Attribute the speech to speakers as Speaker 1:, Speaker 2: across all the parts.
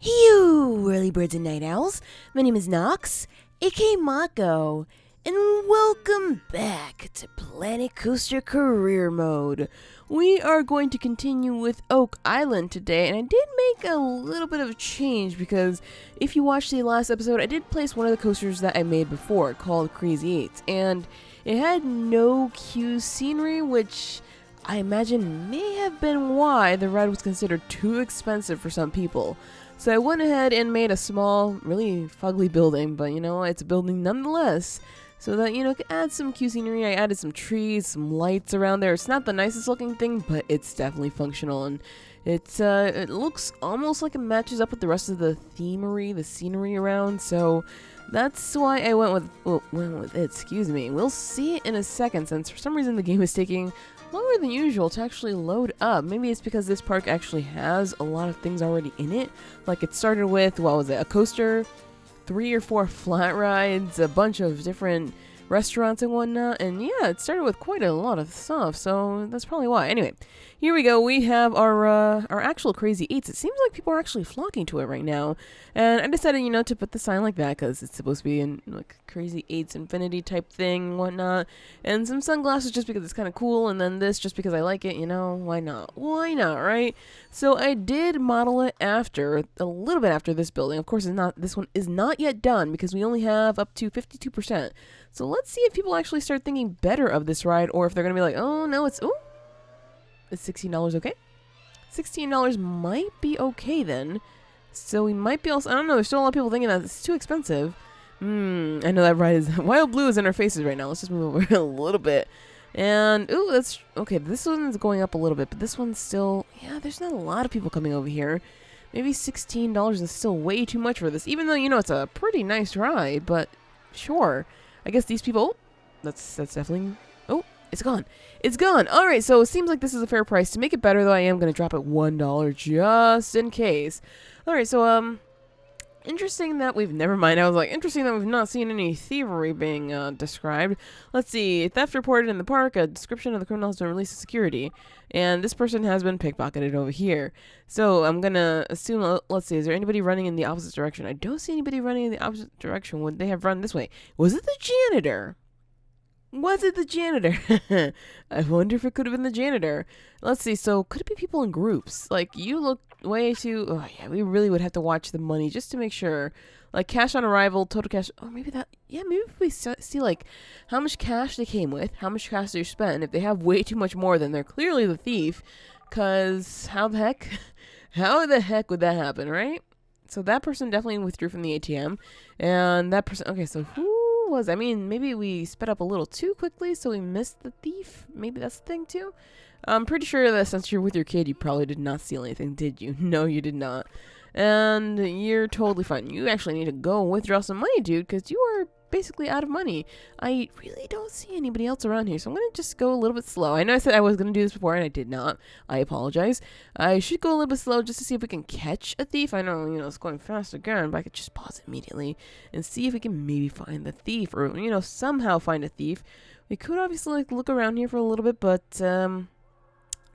Speaker 1: You early birds and night owls, my name is Nox, aka Mako, and welcome back to Planet Coaster Career Mode. We are going to continue with Oak Island today, and I did make a little bit of a change because if you watched the last episode, I did place one of the coasters that I made before called Crazy Eights, and it had no queue scenery, which I imagine may have been why the ride was considered too expensive for some people. So I went ahead and made a small, really fugly building, but it's a building nonetheless. So that, could add some cute scenery. I added some trees, some lights around there. It's not the nicest looking thing, but it's definitely functional. And it looks almost like it matches up with the rest of the themery, the scenery around. So that's why I went with it, excuse me. We'll see it in a second, since for some reason the game is taking longer than usual to actually load up. Maybe it's because this park actually has a lot of things already in it. Like it started with, what was it, a coaster, 3 or 4 flat rides, a bunch of different restaurants and whatnot, and yeah, it started with quite a lot of stuff, so that's probably why. Anyway, here we go. We have our actual Crazy Eights. It seems like people are actually flocking to it right now, and I decided, to put the sign like that because it's supposed to be in like Crazy Eights Infinity type thing and whatnot, and some sunglasses just because it's kind of cool, and then this just because I like it. Why not? Why not, right? So I did model it after a little bit after this building. Of course, this one is not yet done because we only have up to 52%. So let's see if people actually start thinking better of this ride, or if they're going to be like, oh, no, it's $16 okay? $16 might be okay then. So we might be also, I don't know, there's still a lot of people thinking that it's too expensive. I know that ride is, Wild Blue is in our faces right now. Let's just move over a little bit. And, that's, okay, this one's going up a little bit, but this one's still, yeah, there's not a lot of people coming over here. Maybe $16 is still way too much for this, even though, it's a pretty nice ride, but sure. I guess these people, that's definitely, it's gone. It's gone. All right, so it seems like this is a fair price. To make it better, though, I am going to drop it $1 just in case. All right, so, interesting that never mind, I was like, interesting that we've not seen any thievery being described. Let's see, theft reported in the park, a description of the criminal has been released to security, and this person has been pickpocketed over here. So I'm gonna assume, let's see, is there anybody running in the opposite direction? I don't see anybody running in the opposite direction. Would they have run this way? Was it the janitor? Was it the janitor? I wonder if it could have been the janitor. Let's see, so could it be people in groups? Like, you look way too, oh yeah, we really would have to watch the money just to make sure. Like, cash on arrival, total cash, maybe if we see, like, how much cash they came with, how much cash they spent. If they have way too much more, then they're clearly the thief, because how the heck would that happen, right? So that person definitely withdrew from the ATM, and that person, okay, so who was, maybe we sped up a little too quickly, so we missed the thief. Maybe that's the thing too. I'm pretty sure that since you're with your kid, you probably did not steal anything, did you? No, you did not. And you're totally fine. You actually need to go withdraw some money, dude, because you are basically out of money. I really don't see anybody else around here, so I'm going to just go a little bit slow. I know I said I was going to do this before, and I did not. I apologize. I should go a little bit slow just to see if we can catch a thief. I know, it's going fast again, but I could just pause it immediately and see if we can maybe find the thief, or, somehow find a thief. We could obviously, look around here for a little bit, but,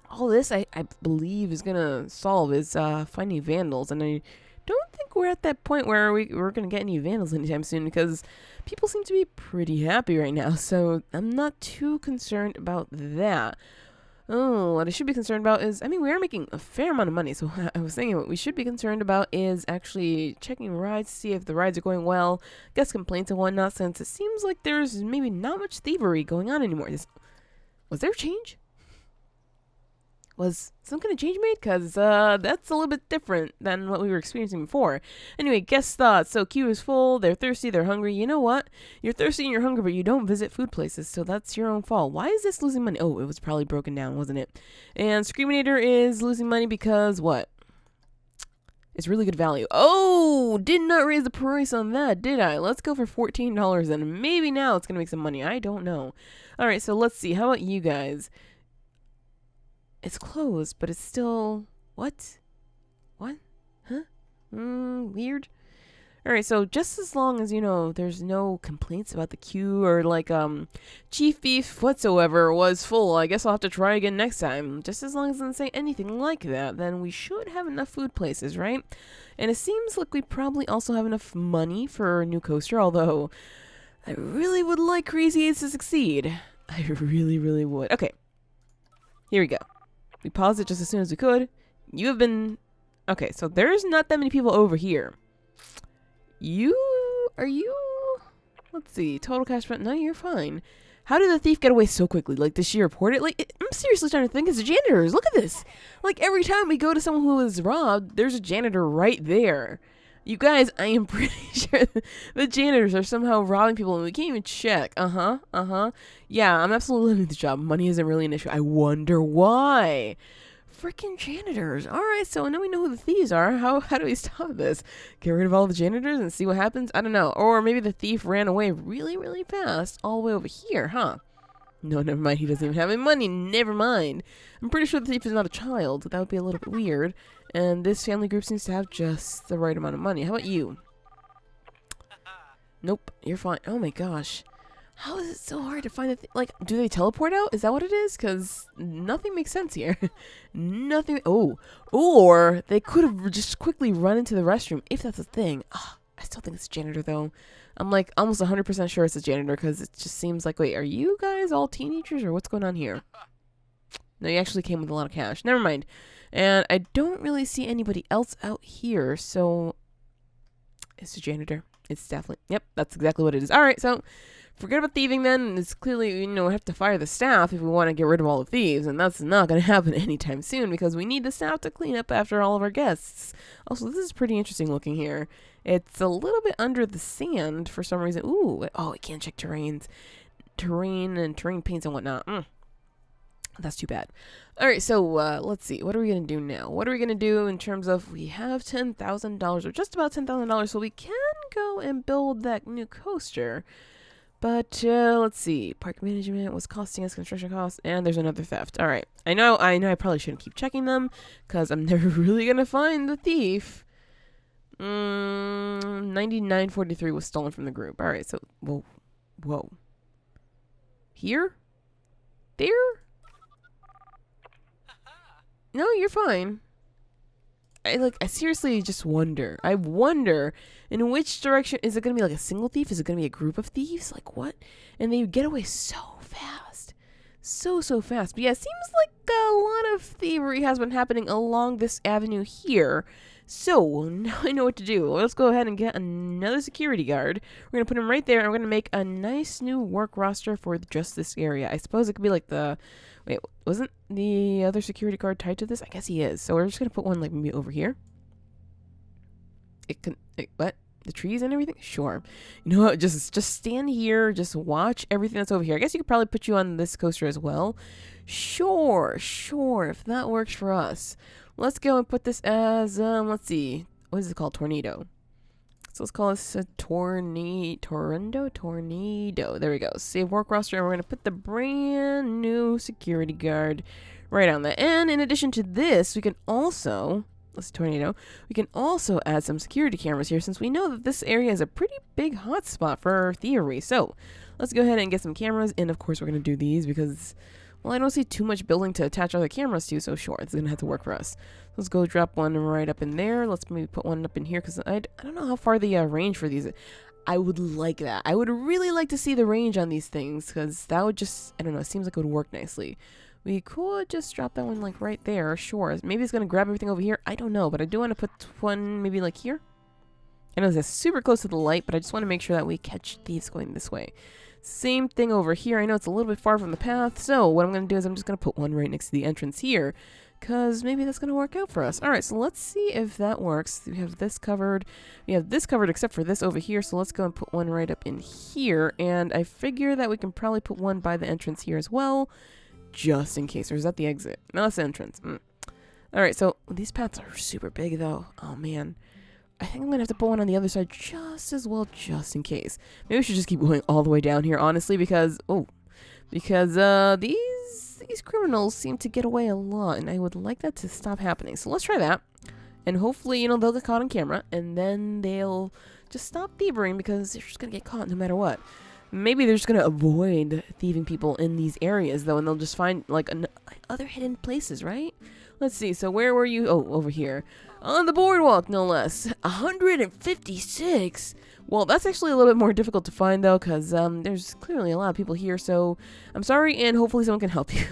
Speaker 1: all this, I believe, is going to solve is finding vandals, and I don't think we're at that point where we're going to get any vandals anytime soon, because people seem to be pretty happy right now, so I'm not too concerned about that. Oh, what I should be concerned about is, we are making a fair amount of money, so I was thinking what we should be concerned about is actually checking rides to see if the rides are going well, guest complaints and whatnot, since it seems like there's maybe not much thievery going on anymore. Was there a change? Was some kind of change made? Because that's a little bit different than what we were experiencing before. Anyway, guest thoughts. So queue is full, they're thirsty, they're hungry. You know what? You're thirsty and you're hungry, but you don't visit food places, so that's your own fault. Why is this losing money? Oh, it was probably broken down, wasn't it? And Screaminator is losing money because what? It's really good value. Oh, did not raise the price on that, did I? Let's go for $14, and maybe now it's going to make some money. I don't know. All right, so let's see. How about you guys? It's closed, but it's still... What? Huh? Weird. Alright, so just as long as, there's no complaints about the queue or like, chief beef whatsoever was full, I guess I'll have to try again next time. Just as long as it doesn't say anything like that, then we should have enough food places, right? And it seems like we probably also have enough money for a new coaster, although I really would like Crazy 8s to succeed. I really, really would. Okay. Here we go. We paused it just as soon as we could. You have been... Okay, so there's not that many people over here. Are you? Let's see. Total cash spent. No, you're fine. How did the thief get away so quickly? Like, did she report it? Like, I'm seriously trying to think. It's the janitors. Look at this. Like, every time we go to someone who is robbed, there's a janitor right there. You guys, I am pretty sure the janitors are somehow robbing people and we can't even check. Yeah, I'm absolutely loving this job. Money isn't really an issue. I wonder why. Freaking janitors. Alright, so now we know who the thieves are. How do we stop this? Get rid of all the janitors and see what happens? I don't know. Or maybe the thief ran away really, really fast all the way over here, huh? No, never mind. He doesn't even have any money. Never mind. I'm pretty sure the thief is not a child. That would be a little bit weird. And this family group seems to have just the right amount of money. How about you? Nope. You're fine. Oh my gosh. How is it so hard to find the like, do they teleport out? Is that what it is? Because nothing makes sense here. Nothing. Oh. Or they could have just quickly run into the restroom, if that's a thing. Oh, I still think it's a janitor, though. I'm like almost 100% sure it's a janitor, because it just seems like, wait, are you guys all teenagers, or what's going on here? No, you actually came with a lot of cash. Never mind. And I don't really see anybody else out here, so it's a janitor. It's definitely, yep, that's exactly what it is. All right, so forget about thieving then. It's clearly, we have to fire the staff if we want to get rid of all the thieves, and that's not going to happen anytime soon because we need the staff to clean up after all of our guests. Also, this is pretty interesting looking here. It's a little bit under the sand for some reason. Ooh, oh, I can't check terrain and terrain paints and whatnot. That's too bad. All right, so let's see. What are we going to do now? What are we going to do in terms of we have $10,000 or just about $10,000, so we can go and build that new coaster. But let's see. Park management was costing us construction costs, and there's another theft. All right. I know I probably shouldn't keep checking them because I'm never really going to find the thief. 9943 was stolen from the group. All right, so whoa. Here? There? No, you're fine. I seriously just wonder. I wonder in which direction is it going to be, like a single thief? Is it going to be a group of thieves? Like what? And they get away so fast. So fast. But yeah, it seems like a lot of thievery has been happening along this avenue here. So now I know what to do. Let's go ahead and get another security guard. We're going to put him right there, and we're going to make a nice new work roster for just this area. I suppose it could be like the... Wait, wasn't the other security guard tied to this? I guess he is. So we're just going to put one like maybe over here. What? The trees and everything? Sure. You know what? Just stand here. Just watch everything that's over here. I guess you could probably put you on this coaster as well. Sure. If that works for us. Let's go and put this as, let's see. What is it called? Tornado. So let's call this a tornado. There we go. Save work roster, and we're going to put the brand new security guard right on that. And in addition to this, we can also, let's see, tornado. We can also add some security cameras here since we know that this area is a pretty big hotspot for thievery. So let's go ahead and get some cameras. And of course, we're going to do these because, well, I don't see too much building to attach other cameras to, so sure, it's going to have to work for us. Let's go drop one right up in there. Let's maybe put one up in here because I don't know how far the range for these is. I would like that. I would really like to see the range on these things because that would just, I don't know, it seems like it would work nicely. We could just drop that one like right there. Sure. Maybe it's going to grab everything over here. I don't know, but I do want to put one maybe like here. I know it's super close to the light, but I just want to make sure that we catch thieves going this way. Same thing over here. I know it's a little bit far from the path, so what I'm going to do is I'm just going to put one right next to the entrance here, because maybe that's going to work out for us. Alright, so let's see if that works. We have this covered. We have this covered except for this over here, so let's go and put one right up in here, and I figure that we can probably put one by the entrance here as well, just in case. Or is that the exit? No, that's the entrance. Alright, so these paths are super big, though. Oh, man. I think I'm going to have to put one on the other side just as well, just in case. Maybe we should just keep going all the way down here, honestly, because, these criminals seem to get away a lot, and I would like that to stop happening. So let's try that, and hopefully, they'll get caught on camera, and then they'll just stop thievery because they're just gonna get caught no matter what. Maybe they're just gonna avoid thieving people in these areas though, and they'll just find like other hidden places, right? Let's see. So where were you? Oh, over here. On the boardwalk, no less. 156? Well, that's actually a little bit more difficult to find, though, because there's clearly a lot of people here, so I'm sorry, and hopefully someone can help you.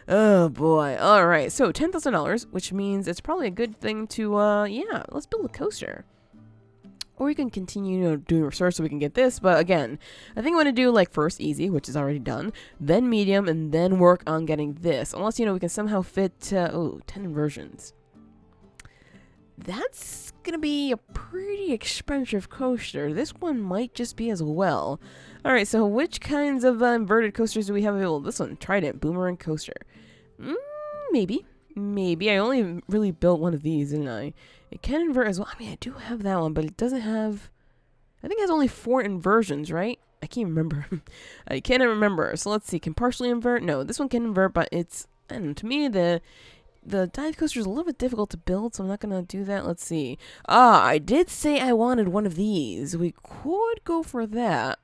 Speaker 1: Oh, boy. All right, so $10,000, which means it's probably a good thing to, yeah, let's build a coaster. Or we can continue doing research so we can get this, but again, I think I want to do, like, first easy, which is already done, then medium, and then work on getting this. Unless, we can somehow fit, 10 inversions. That's gonna be a pretty expensive coaster. This one might just be as well. Alright, so which kinds of inverted coasters do we have available? This one, Trident, Boomerang Coaster. Maybe. Maybe. I only really built one of these, didn't I? It can invert as well. I mean, I do have that one, but it doesn't have... I think it has only 4 inversions, right? I can't remember. I cannot remember. So let's see. Can partially invert? No, this one can invert, but it's... And to me, the dive coaster is a little bit difficult to build, so I'm not going to do that. Let's see. I did say I wanted one of these. We could go for that.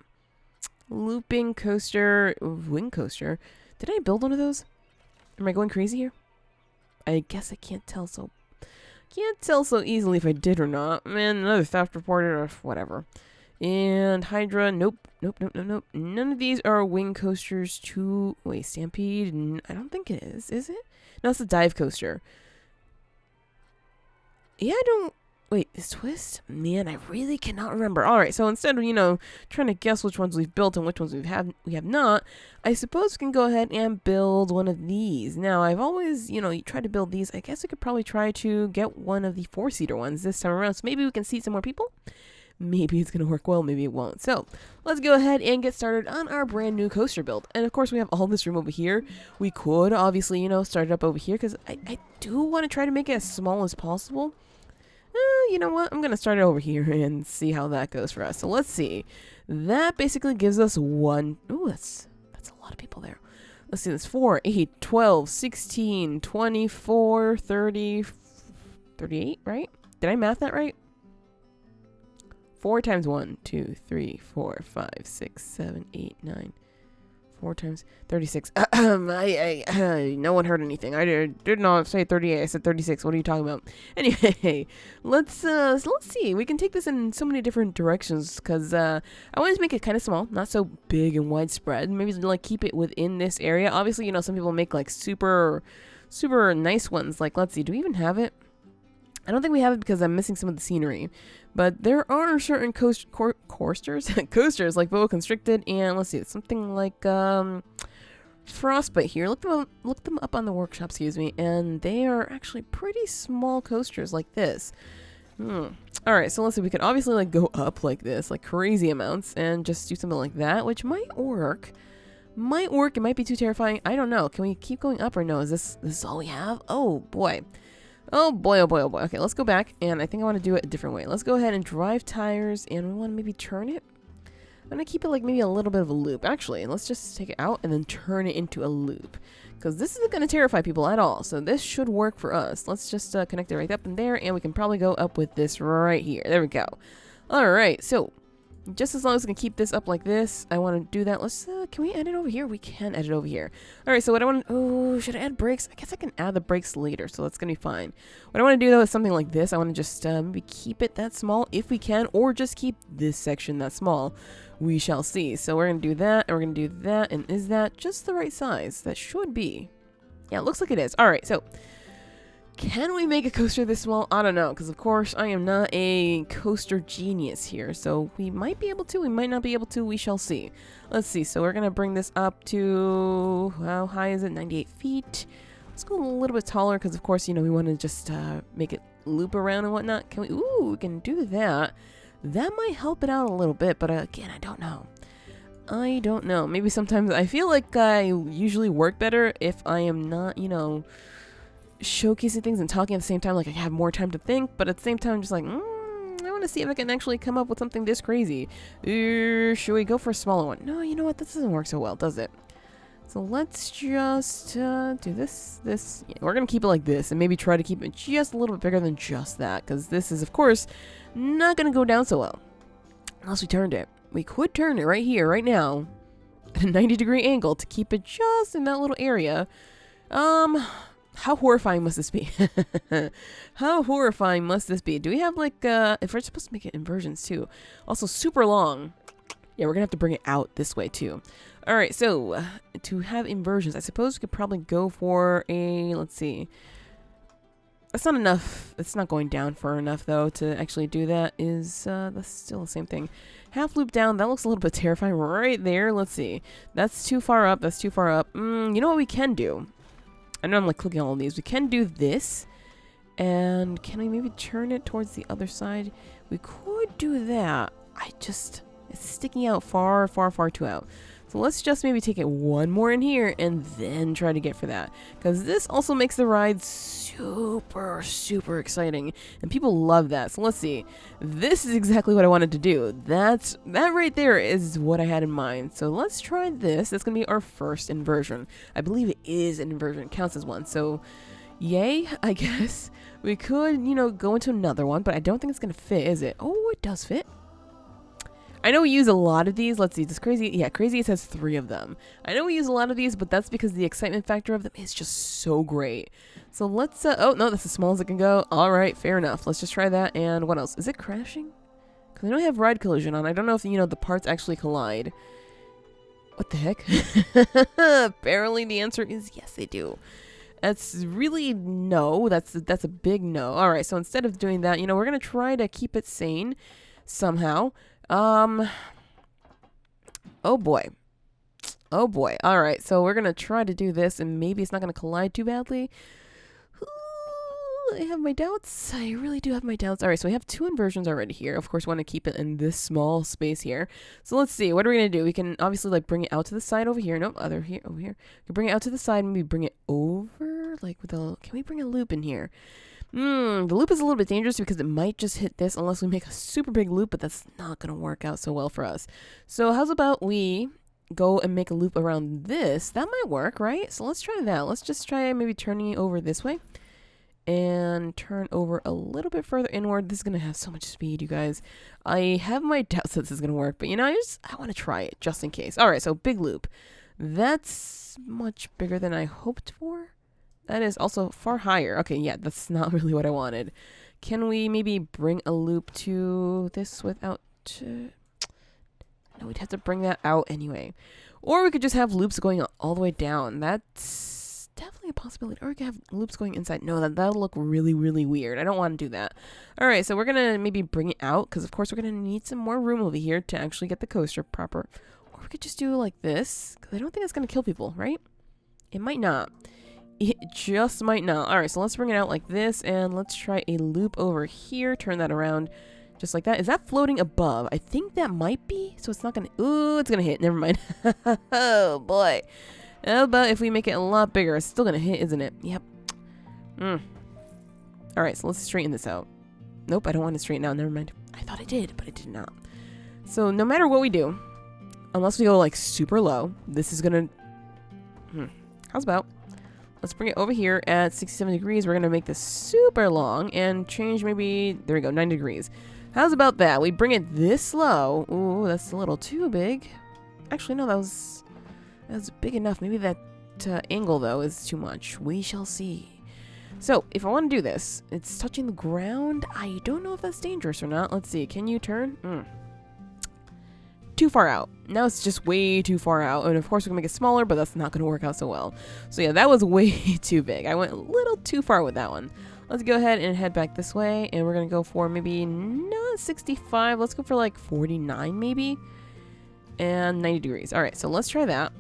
Speaker 1: Looping coaster, wing coaster. Did I build one of those? Am I going crazy here? I guess I can't tell so easily if I did or not. Man, another theft reported or whatever. And Hydra, nope. None of these are wing coasters to... Wait, Stampede? I don't think it is it? No, it's a dive coaster. Yeah, I don't... Wait, is Twist? Man, I really cannot remember. Alright, so instead of, trying to guess which ones we've built and which ones we have not, I suppose we can go ahead and build one of these. Now, I've always, tried to build these. I guess I could probably try to get one of the 4-seater ones this time around, so maybe we can seat some more people? Maybe it's going to work well, maybe it won't. So, let's go ahead and get started on our brand new coaster build. And of course, we have all this room over here. We could, obviously, start it up over here, because I do want to try to make it as small as possible. You know what? I'm going to start it over here and see how that goes for us. So, let's see. That basically gives us one... Ooh, that's a lot of people there. Let's see, that's 4, 8, 12, 16, 24, 30, 38, right? Did I math that right? 4 times 1, 2, 3, 4, 5, 6, 7, 8, 9. 4 times 36. No one heard anything. I did not say 38. I said 36. What are you talking about? Anyway, let's see. We can take this in so many different directions because I wanted to make it kind of small, not so big and widespread. Maybe like keep it within this area. Obviously, some people make like super nice ones. Like, let's see. Do we even have it? I don't think we have it because I'm missing some of the scenery. But there are certain coasters like boa constricted, and let's see, it's something like frostbite here. Look them up on the workshop, excuse me, and they are actually pretty small coasters like this. Alright, so let's see, we could obviously like go up like this, like crazy amounts, and just do something like that, which might work. It might be too terrifying. I don't know. Can we keep going up or no? Is this all we have? Oh boy. Oh boy, oh boy, oh boy. Okay, let's go back, and I think I want to do it a different way. Let's go ahead and drive tires, and we want to maybe turn it. I'm going to keep it like maybe a little bit of a loop. Actually, let's just take it out and then turn it into a loop, because this isn't going to terrify people at all, so this should work for us. Let's just connect it right up in there, and we can probably go up with this right here. There we go. Alright, so just as long as we can keep this up like this, I want to do that. Let's, can we add it over here? We can add it over here. Alright, so what I want to, oh, should I add brakes? I guess I can add the brakes later, so that's going to be fine. What I want to do, though, is something like this. I want to just maybe keep it that small if we can, or just keep this section that small. We shall see. So we're going to do that, and we're going to do that, and is that just the right size? That should be. Yeah, it looks like it is. Alright, so can we make a coaster this small? I don't know, because of course I am not a coaster genius here. So we might be able to, we might not be able to, we shall see. Let's see, so we're going to bring this up to, how high is it? 98 feet. Let's go a little bit taller, because of course, we want to just make it loop around and whatnot. Can we, ooh, we can do that. That might help it out a little bit, but again, I don't know. Maybe sometimes I feel like I usually work better if I am not, showcasing things and talking at the same time, like I have more time to think, but at the same time I'm just like, I want to see if I can actually come up with something this crazy. Should we go for a smaller one? No, you know what, this doesn't work so well, does it? So let's just do this. Yeah, we're gonna keep it like this and maybe try to keep it just a little bit bigger than just that, because this is of course not gonna go down so well. Unless we turned it. We could turn it right here, right now, at a 90-degree angle to keep it just in that little area. How horrifying must this be? How horrifying must this be? Do we have like, if we're supposed to make it inversions too. Also super long. Yeah, we're gonna have to bring it out this way too. All right, so to have inversions, I suppose we could probably go for a, let's see. That's not enough. It's not going down far enough though to actually do that. That's still the same thing. Half loop down, that looks a little bit terrifying right there. Let's see. That's too far up, that's too far up. You know what we can do? I know I'm like clicking all of these. We can do this. And can we maybe turn it towards the other side? We could do that. It's sticking out far, far, far too out. So let's just maybe take it one more in here and then try to get for that. Because this also makes the ride super, super exciting. And people love that. So let's see. This is exactly what I wanted to do. That right there is what I had in mind. So let's try this. That's going to be our first inversion. I believe it is an inversion. It counts as one. So yay, I guess. We could, go into another one. But I don't think it's going to fit, is it? Oh, it does fit. I know we use a lot of these. Let's see. This Crazy. Yeah, Crazy has 3 of them. I know we use a lot of these, but that's because the excitement factor of them is just so great. So let's, oh, no, that's as small as it can go. All right, fair enough. Let's just try that. And what else? Is it crashing? Because I know I have ride collision on. I don't know if, the parts actually collide. What the heck? Apparently the answer is yes, they do. That's really no. That's a big no. All right, so instead of doing that, we're going to try to keep it sane somehow. Oh boy. Oh boy. All right. So we're going to try to do this and maybe it's not going to collide too badly. Ooh, I have my doubts. I really do have my doubts. All right. So we have 2 inversions already here. Of course, we want to keep it in this small space here. So let's see. What are we going to do? We can obviously like bring it out to the side over here. Nope. Over here. We can bring it out to the side and maybe bring it over like with a, can we bring a loop in here? The loop is a little bit dangerous because it might just hit this unless we make a super big loop, but that's not going to work out so well for us. So how's about we go and make a loop around this? That might work, right? So let's try that. Let's just try maybe turning it over this way and turn over a little bit further inward. This is going to have so much speed, you guys. I have my doubts that this is going to work, but I want to try it just in case. All right, so big loop. That's much bigger than I hoped for. That is also far higher. Okay, yeah, that's not really what I wanted. Can we maybe bring a loop to this without... No, we'd have to bring that out anyway. Or we could just have loops going all the way down. That's definitely a possibility. Or we could have loops going inside. No, that'll look really, really weird. I don't want to do that. All right, so we're going to maybe bring it out because, of course, we're going to need some more room over here to actually get the coaster proper. Or we could just do like this because I don't think it's going to kill people, right? It might not. It just might not. All right, so let's bring it out like this, and let's try a loop over here. Turn that around just like that. Is that floating above? I think that might be, so it's not going to... Ooh, it's going to hit. Never mind. Oh, boy. How about if we make it a lot bigger? It's still going to hit, isn't it? Yep. All right, so let's straighten this out. Nope, I don't want to straighten out. Never mind. I thought I did, but I did not. So no matter what we do, unless we go, like, super low, this is going to... How's about... Let's bring it over here at 67 degrees. We're going to make this super long and change maybe, there we go, 90 degrees. How's about that? We bring it this low. Ooh, that's a little too big. Actually, no, that was big enough. Maybe that angle, though, is too much. We shall see. So, if I want to do this, it's touching the ground. I don't know if that's dangerous or not. Let's see. Can you turn? Too far out. Now it's just way too far out. And of course we can make it smaller, but that's not going to work out so well. So yeah, that was way too big. I went a little too far with that one. Let's go ahead and head back this way. And we're going to go for maybe not 65. Let's go for like 49 maybe. And 90 degrees. All right, so let's try that.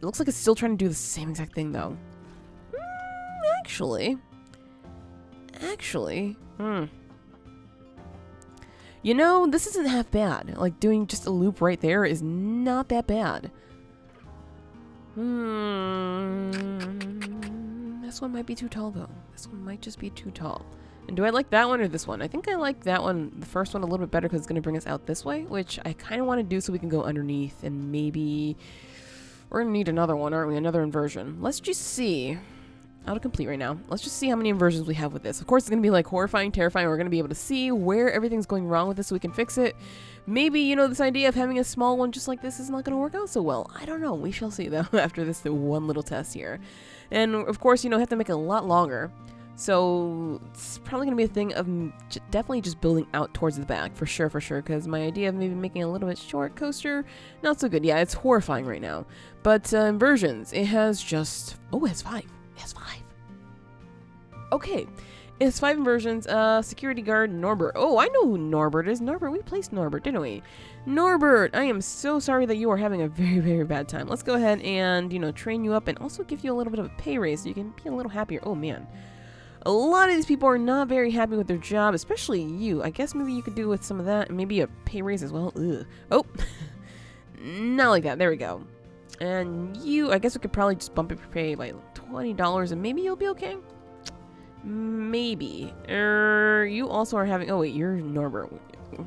Speaker 1: It looks like it's still trying to do the same exact thing though. Actually. This isn't half bad. Like, doing just a loop right there is not that bad. This one might be too tall, though. This one might just be too tall. And do I like that one or this one? I think I like that one, the first one, a little bit better because it's going to bring us out this way, which I kind of want to do so we can go underneath and maybe... We're going to need another one, aren't we? Another inversion. Let's just see. Autocomplete right now. Let's just see how many inversions we have with this. Of course, it's going to be like horrifying, terrifying. We're going to be able to see where everything's going wrong with this so we can fix it. Maybe, you know, this idea of having a small one just like this is not going to work out so well. I don't know. We shall see, though, after this one little test here. And, of course, you know, have to make it a lot longer. So it's probably going to be a thing of definitely just building out towards the back, for sure, because my idea of maybe making a little bit short coaster, not so good. Yeah, it's horrifying right now. But inversions, it has just... Oh, it has 5. It has 5. Okay. It has 5 inversions. Security guard, Norbert. Oh, I know who Norbert is. Norbert, we placed Norbert, didn't we? Norbert, I am so sorry that you are having a very, very bad time. Let's go ahead and, you know, train you up and also give you a little bit of a pay raise so you can be a little happier. Oh, man. A lot of these people are not very happy with their job, especially you. I guess maybe you could do with some of that, and maybe a pay raise as well. Ugh. Oh, not like that. There we go. And you, I guess we could probably just bump up your pay by $20, and maybe you'll be okay. Maybe. You also are having... Oh, wait, you're Norbert.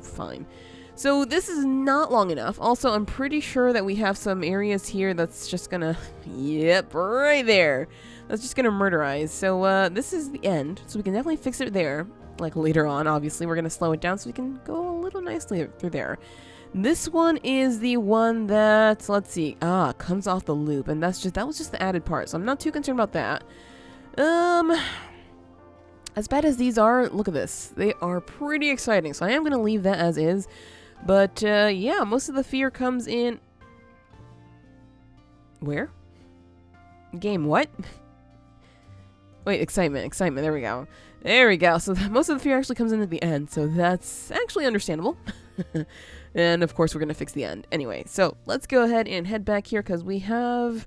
Speaker 1: Fine. So this is not long enough. Also, I'm pretty sure that we have some areas here that's just gonna... Yep, right there. That's just gonna murderize. So this is the end. So we can definitely fix it there. Like later on, obviously, we're gonna slow it down so we can go a little nicely through there. This one is the one that, let's see, comes off the loop, and that was just the added part. So I'm not too concerned about that. As bad as these are, look at this. They are pretty exciting. So I am gonna leave that as is. But yeah, most of the fear comes in. Where? Game what? Wait, excitement. There we go. There we go. So most of the fear actually comes in at the end. So that's actually understandable. And of course, we're going to fix the end. Anyway, so let's go ahead and head back here because we have...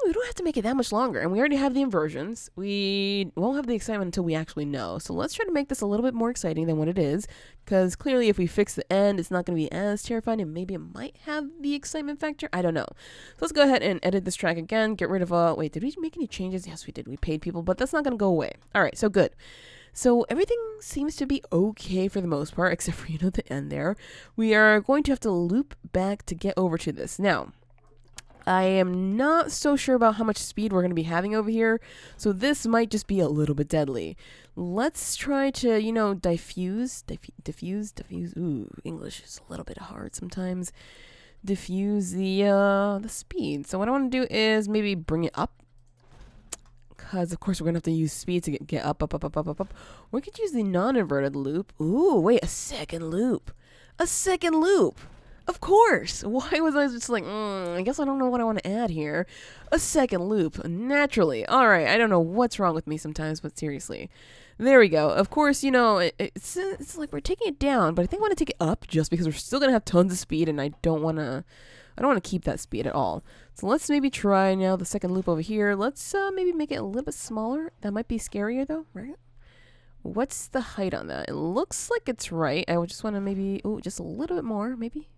Speaker 1: We don't have to make it that much longer. And we already have the inversions. We won't have the excitement until we actually know. So let's try to make this a little bit more exciting than what it is. Because clearly if we fix the end, it's not going to be as terrifying. And maybe it might have the excitement factor. I don't know. So let's go ahead and edit this track again. Get rid of... Wait, did we make any changes? Yes, we did. We paid people. But that's not going to go away. All right, so good. So everything seems to be okay for the most part. Except for, you know, the end there. We are going to have to loop back to get over to this. Now... I am not so sure about how much speed we're going to be having over here, so this might just be a little bit deadly. Let's try to, you know, diffuse. Ooh, English is a little bit hard sometimes. Diffuse the speed. So what I want to do is maybe bring it up, because of course we're going to have to use speed to get up. We could use the non-inverted loop. Ooh, wait, a second loop. Of course. Why was I just like, I guess I don't know what I want to add here. A second loop. Naturally. All right. I don't know what's wrong with me sometimes, but seriously. There we go. Of course, you know, it's like we're taking it down, but I think I want to take it up just because we're still going to have tons of speed and I don't want to keep that speed at all. So let's maybe try now the second loop over here. Let's maybe make it a little bit smaller. That might be scarier though, right? What's the height on that? It looks like it's right. I would just want to maybe, just a little bit more, maybe.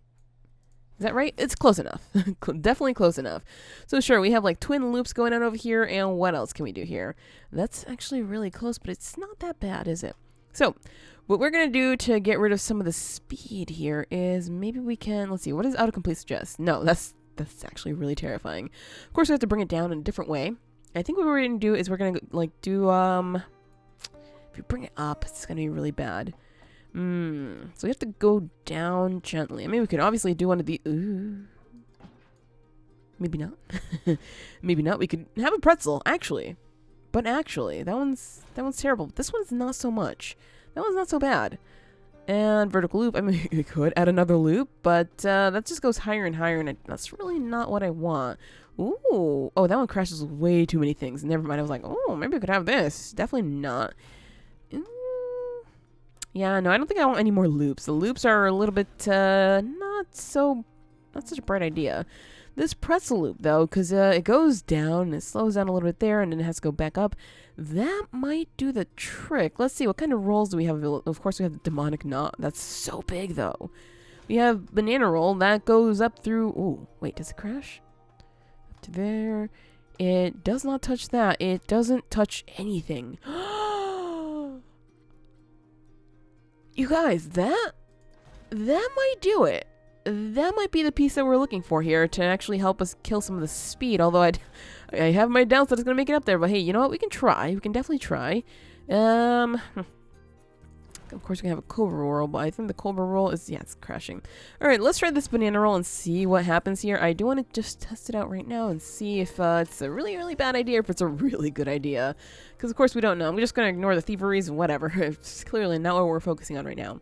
Speaker 1: Is that right? It's close enough. Definitely close enough. So sure, we have like twin loops going on over here, and what else can we do here? That's actually really close, but it's not that bad, is it? So what we're going to do to get rid of some of the speed here is maybe we can, let's see, what does autocomplete suggest? No, that's actually really terrifying. Of course, we have to bring it down in a different way. I think what we're going to do is we're going to like do, if you bring it up, it's going to be really bad. So we have to go down gently. I mean, we could obviously do one of the... Maybe not. Maybe not. We could have a pretzel, actually. But actually, that one's terrible. This one's not so much. That one's not so bad. And vertical loop. I mean, we could add another loop, but that just goes higher and higher, and that's really not what I want. Ooh. Oh, that one crashes way too many things. Never mind. I was like, oh, maybe we could have this. Definitely not. Yeah, no, I don't think I want any more loops. The loops are a little bit, not such a bright idea. This pretzel loop, though, because it goes down, and it slows down a little bit there, and then it has to go back up. That might do the trick. Let's see, what kind of rolls do we have? Of course, we have the demonic knot. That's so big, though. We have banana roll. That goes up through... Ooh, wait, does it crash? Up to there. It does not touch that. It doesn't touch anything. You guys, that might do it. that might be the piece that we're looking for here to actually help us kill some of the speed. Although I have my doubts that it's going to make it up there. But hey, you know what? We can try. We can definitely try. Of course, we can have a cobra roll, but I think the cobra roll is, yeah, it's crashing. All right, let's try this banana roll and see what happens here. I do want to just test it out right now and see if it's a really, really bad idea or if it's a really good idea. Because, of course, we don't know. I'm just going to ignore the thieveries and whatever. It's clearly not what we're focusing on right now.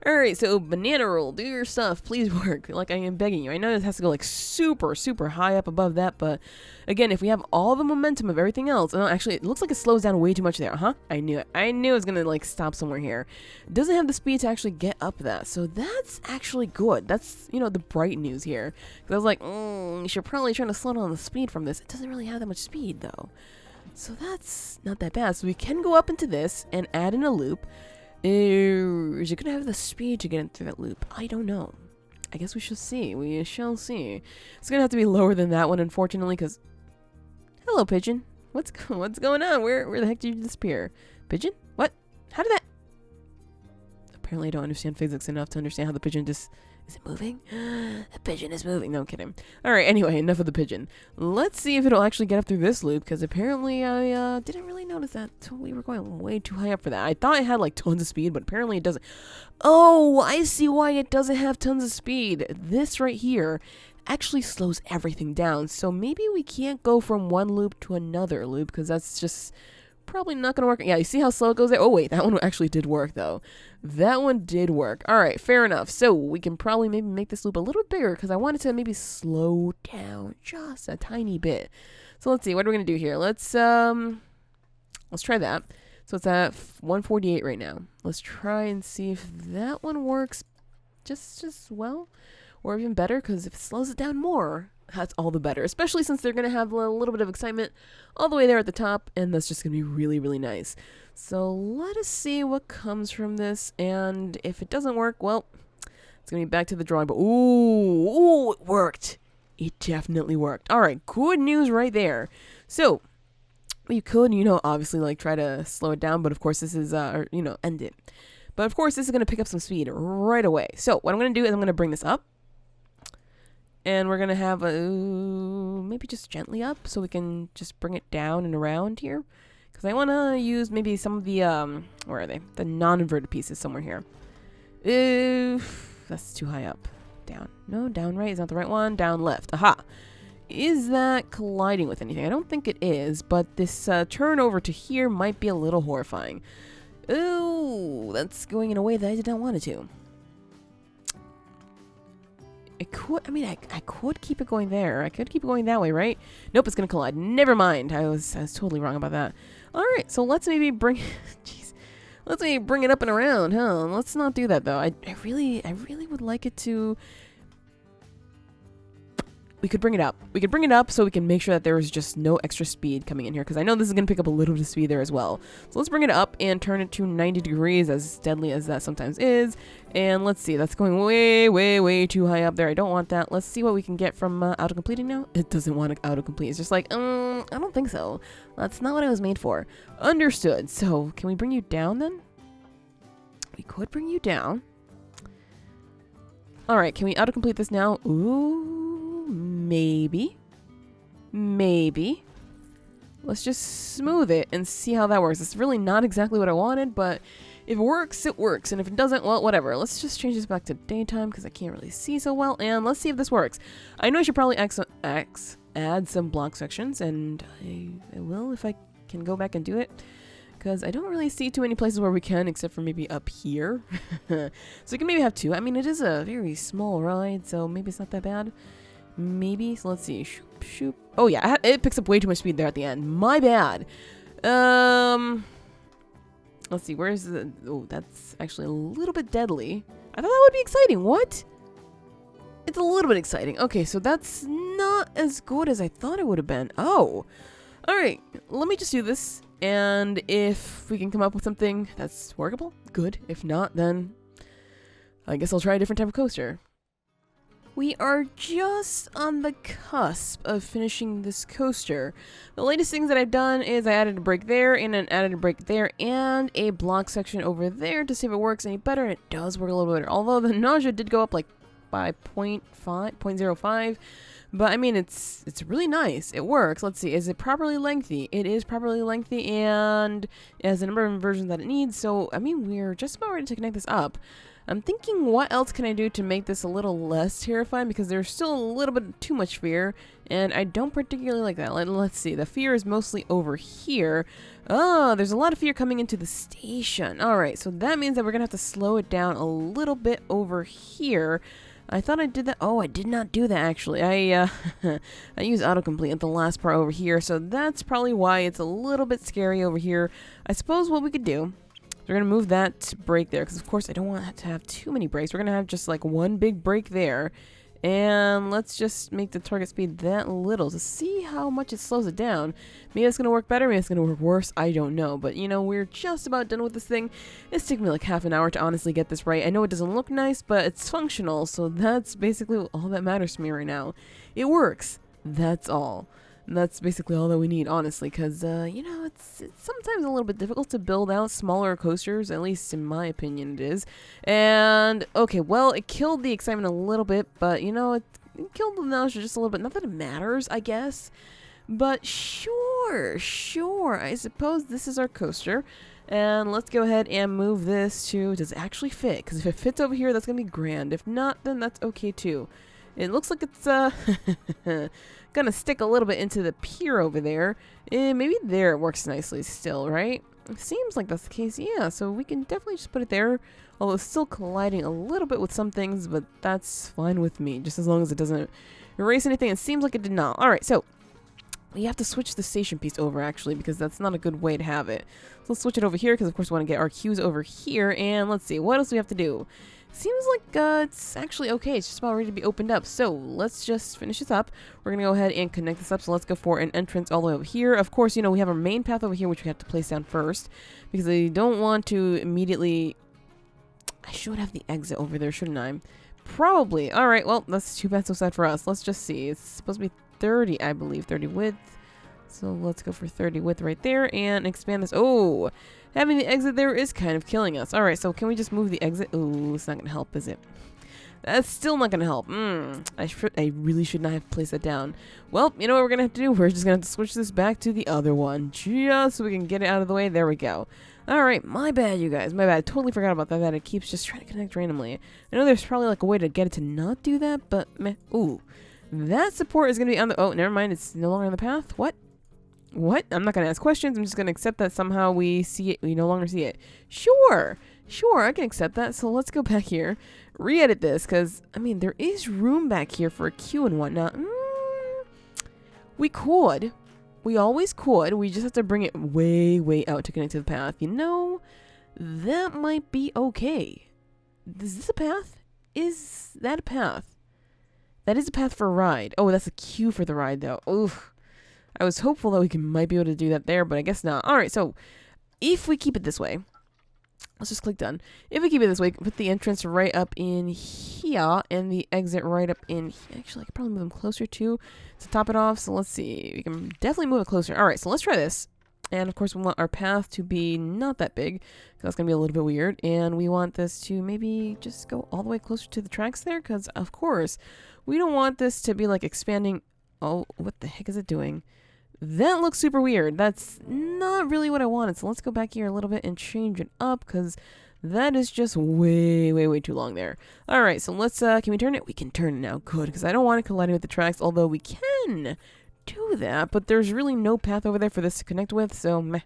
Speaker 1: Alright, so banana roll, do your stuff, please work, like I am begging you. I know this has to go like super, super high up above that, but again, if we have all the momentum of everything else, oh, actually, it looks like it slows down way too much there, huh? I knew it. I knew it was gonna like stop somewhere here. It doesn't have the speed to actually get up that, so that's actually good. That's, you know, the bright news here. Because I was like, you should probably try to slow down the speed from this. It doesn't really have that much speed, though. So that's not that bad. So we can go up into this and add in a loop. Is it going to have the speed to get in through that loop? I don't know. I guess we shall see. We shall see. It's going to have to be lower than that one, unfortunately, because... Hello, pigeon. What's going on? Where the heck did you disappear? Pigeon? What? How did that... Apparently I don't understand physics enough to understand how the pigeon just... Is it moving? The pigeon is moving. No, I'm kidding. Alright, anyway, enough of the pigeon. Let's see if it'll actually get up through this loop, because apparently I didn't really notice that until we were going way too high up for that. I thought it had like tons of speed, but apparently it doesn't. Oh, I see why it doesn't have tons of speed. This right here actually slows everything down, so maybe we can't go from one loop to another loop, because that's just... probably not gonna work. Yeah, you see how slow it goes there? Oh wait, that one actually did work though. That one did work. Alright, fair enough. So we can probably maybe make this loop a little bit bigger because I wanted to maybe slow down just a tiny bit. So let's see, what are we gonna do here? Let's try that. So it's at 148 right now. Let's try and see if that one works just as well or even better, because if it slows it down more, that's all the better, especially since they're going to have a little bit of excitement all the way there at the top, and that's just going to be really, really nice. So let us see what comes from this, and if it doesn't work, well, it's going to be back to the drawing board. Ooh, it worked. It definitely worked. All right, good news right there. So you could, obviously, like, try to slow it down, but of course this is, end it. But of course this is going to pick up some speed right away. So what I'm going to do is I'm going to bring this up. And we're going to have maybe just gently up so we can just bring it down and around here. Because I want to use maybe some of the, where are they? The non-inverted pieces somewhere here. That's too high up. Down. No, down right is not the right one. Down left. Aha. Is that colliding with anything? I don't think it is, but this turn over to here might be a little horrifying. Ooh, that's going in a way that I did not want it to. I could keep it going there. I could keep it going that way, right? Nope, it's gonna collide. Never mind. I was totally wrong about that. Alright, so let's maybe bring jeez. Let's maybe bring it up and around, huh? Let's not do that though. I really would like it to. We could bring it up. We could bring it up so we can make sure that there is just no extra speed coming in here, because I know this is going to pick up a little bit of speed there as well. So let's bring it up and turn it to 90 degrees, as deadly as that sometimes is. And let's see, that's going way, way, way too high up there. I don't want that. Let's see what we can get from auto-completing now. It doesn't want to auto-complete. It's just like, I don't think so. That's not what it was made for. Understood. So can we bring you down then? We could bring you down. All right, can we auto-complete this now? Ooh. Maybe. Let's just smooth it and see how that works. It's really not exactly what I wanted, but if it works, it works. And if it doesn't, well, whatever. Let's just change this back to daytime because I can't really see so well. And let's see if this works. I know I should probably add some block sections, and I will if I can go back and do it. Because I don't really see too many places where we can, except for maybe up here. So we can maybe have two. I mean, it is a very small ride, so maybe it's not that bad. Maybe. So let's see. Shoop, shoop. Oh yeah, it picks up way too much speed there at the end. My bad. Let's see. Where's the... Oh, that's actually a little bit deadly. I thought that would be exciting. What? It's a little bit exciting. Okay, so that's not as good as I thought it would have been. Oh. Alright. Let me just do this. And if we can come up with something that's workable, good. If not, then I guess I'll try a different type of coaster. We are just on the cusp of finishing this coaster. The latest things that I've done is I added a break there and then added a break there and a block section over there to see if it works any better. And it does work a little bit better. Although the nausea did go up like by 0.05. But I mean, it's really nice. It works. Let's see. Is it properly lengthy? It is properly lengthy, and it has a number of inversions that it needs. So I mean, we're just about ready to connect this up. I'm thinking, what else can I do to make this a little less terrifying? Because there's still a little bit too much fear, and I don't particularly like that. Let's see. The fear is mostly over here. Oh, there's a lot of fear coming into the station. All right, so that means that we're gonna have to slow it down a little bit over here. I thought I did that. Oh, I did not do that, actually. I used autocomplete at the last part over here, so that's probably why it's a little bit scary over here. I suppose what we could do, we're going to move that brake there, because of course I don't want to have too many brakes. We're going to have just like one big brake there. And let's just make the target speed that little to see how much it slows it down. Maybe it's going to work better, maybe it's going to work worse, I don't know. But you know, we're just about done with this thing. It's taken me like half an hour to honestly get this right. I know it doesn't look nice, but it's functional, so that's basically all that matters to me right now. It works, that's all. And that's basically all that we need, honestly, because, you know, it's sometimes a little bit difficult to build out smaller coasters, at least in my opinion it is. And, okay, well, it killed the excitement a little bit, but, you know, it killed the nausea just a little bit. Not that it matters, I guess. But sure, I suppose this is our coaster. And let's go ahead and move this to, does it actually fit? Because if it fits over here, that's going to be grand. If not, then that's okay, too. It looks like it's, gonna stick a little bit into the pier over there. Maybe there it works nicely still, right? It seems like that's the case, yeah, so we can definitely just put it there, although it's still colliding a little bit with some things, but that's fine with me, just as long as it doesn't erase anything. It seems like it did not. Alright, so we have to switch the station piece over, actually, because that's not a good way to have it. So let's switch it over here, because of course we want to get our cues over here, and let's see, what else do we have to do? Seems like it's actually okay. It's just about ready to be opened up. So let's just finish this up. We're going to go ahead and connect this up. So let's go for an entrance all the way over here. Of course, you know, we have our main path over here, which we have to place down first, because I don't want to immediately... I should have the exit over there, shouldn't I? Probably. All right, well, that's too bad so sad for us. Let's just see. It's supposed to be 30, I believe. 30 width. So let's go for 30 width right there and expand this. Oh, having the exit there is kind of killing us. All right, so can we just move the exit? Ooh, it's not going to help, is it? That's still not going to help. I really should not have placed that down. Well, you know what we're going to have to do? We're just going to have to switch this back to the other one just so we can get it out of the way. There we go. All right, my bad, you guys. My bad. I totally forgot about that. It keeps just trying to connect randomly. I know there's probably like a way to get it to not do that, but meh. Ooh, that support is going to be on the... Oh, never mind. It's no longer on the path. What? What? I'm not going to ask questions. I'm just going to accept that somehow we see it. We no longer see it. Sure, I can accept that. So let's go back here, re-edit this, because, I mean, there is room back here for a queue and whatnot. We could. We always could. We just have to bring it way, way out to connect to the path. You know, that might be okay. Is this a path? Is that a path? That is a path for a ride. Oh, that's a queue for the ride, though. Oof. I was hopeful that we might be able to do that there, but I guess not. Alright, so if we keep it this way, let's just click done. If we keep it this way, put the entrance right up in here and the exit right up in here. Actually, I could probably move them closer too to top it off. So let's see. We can definitely move it closer. Alright, so let's try this. And of course, we want our path to be not that big, because that's going to be a little bit weird. And we want this to maybe just go all the way closer to the tracks there, because of course, we don't want this to be like expanding. Oh, what the heck is it doing? That looks super weird. That's not really what I wanted. So let's go back here a little bit and change it up, because that is just way, way, way too long there. All right, so let's, can we turn it? We can turn it now. Good, because I don't want it colliding with the tracks, although we can do that, but there's really no path over there for this to connect with, so meh.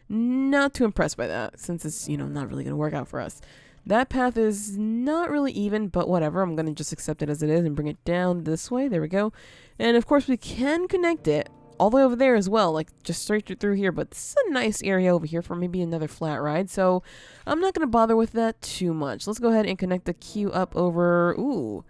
Speaker 1: Not too impressed by that, since it's, you know, not really going to work out for us. That path is not really even, but whatever. I'm going to just accept it as it is and bring it down this way. There we go. And of course, we can connect it all the way over there as well, like just straight through here, but this is a nice area over here for maybe another flat ride, so I'm not going to bother with that too much. Let's go ahead and connect the queue up over... Ooh,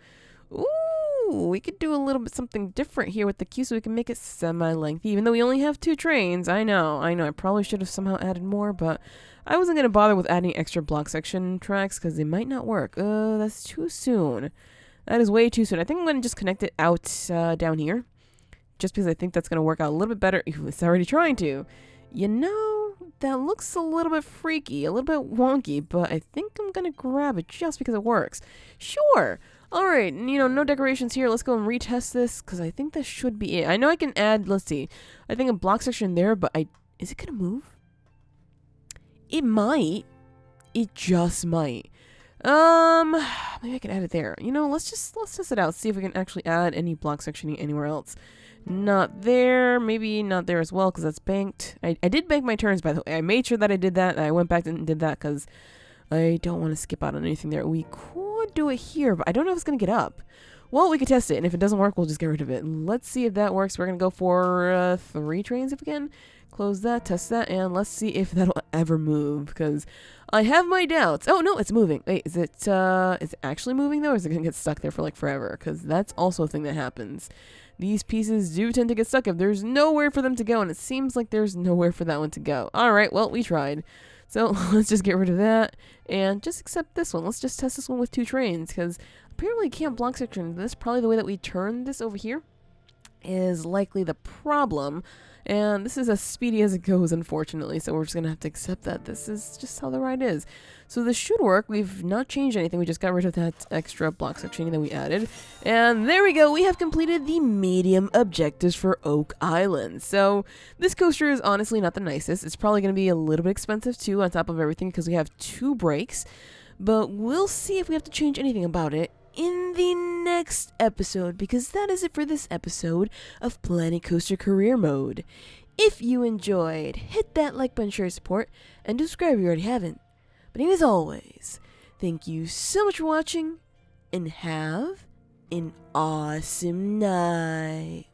Speaker 1: we could do a little bit something different here with the queue so we can make it semi-lengthy, even though we only have 2 trains. I know, I probably should have somehow added more, but I wasn't going to bother with adding extra block section tracks because they might not work. That's too soon. That is way too soon. I think I'm going to just connect it out down here, just because I think that's going to work out a little bit better. It's already trying to. You know, that looks a little bit freaky, a little bit wonky, but I think I'm going to grab it just because it works. Sure. Alright, no decorations here. Let's go and retest this, because I think this should be it. I know I can add, let's see, I think a block section there, but is it going to move? It might. It just might. Maybe I can add it there. Let's test it out. See if we can actually add any block sectioning anywhere else. Not there. Maybe not there as well, because that's banked. I did bank my turns, by the way. I made sure that I did that. I went back and did that, because I don't want to skip out on anything there. We could do it here, but I don't know if it's going to get up. Well, we could test it, and if it doesn't work, we'll just get rid of it. Let's see if that works. We're going to go for 3 trains if we can. Close that, test that, and let's see if that'll ever move, because I have my doubts. Oh, no, it's moving. Wait, is it actually moving, though, or is it going to get stuck there for, like, forever? Because that's also a thing that happens. These pieces do tend to get stuck if there's nowhere for them to go, and it seems like there's nowhere for that one to go. All right, well, we tried. So let's just get rid of that and just accept this one. Let's just test this one with 2 trains, because apparently you can't block section. This is probably the way that we turn this over here is likely the problem. And this is as speedy as it goes, unfortunately, so we're just going to have to accept that. This is just how the ride is. So this should work. We've not changed anything. We just got rid of that extra block sectioning that we added. And there we go. We have completed the medium objectives for Oak Island. So this coaster is honestly not the nicest. It's probably going to be a little bit expensive, too, on top of everything, because we have 2 breaks. But we'll see if we have to change anything about it in the next episode, because that is it for this episode of Planet Coaster Career Mode. If you enjoyed, hit that like button, share support, and subscribe if you already haven't. But as always, thank you so much for watching, and have an awesome night.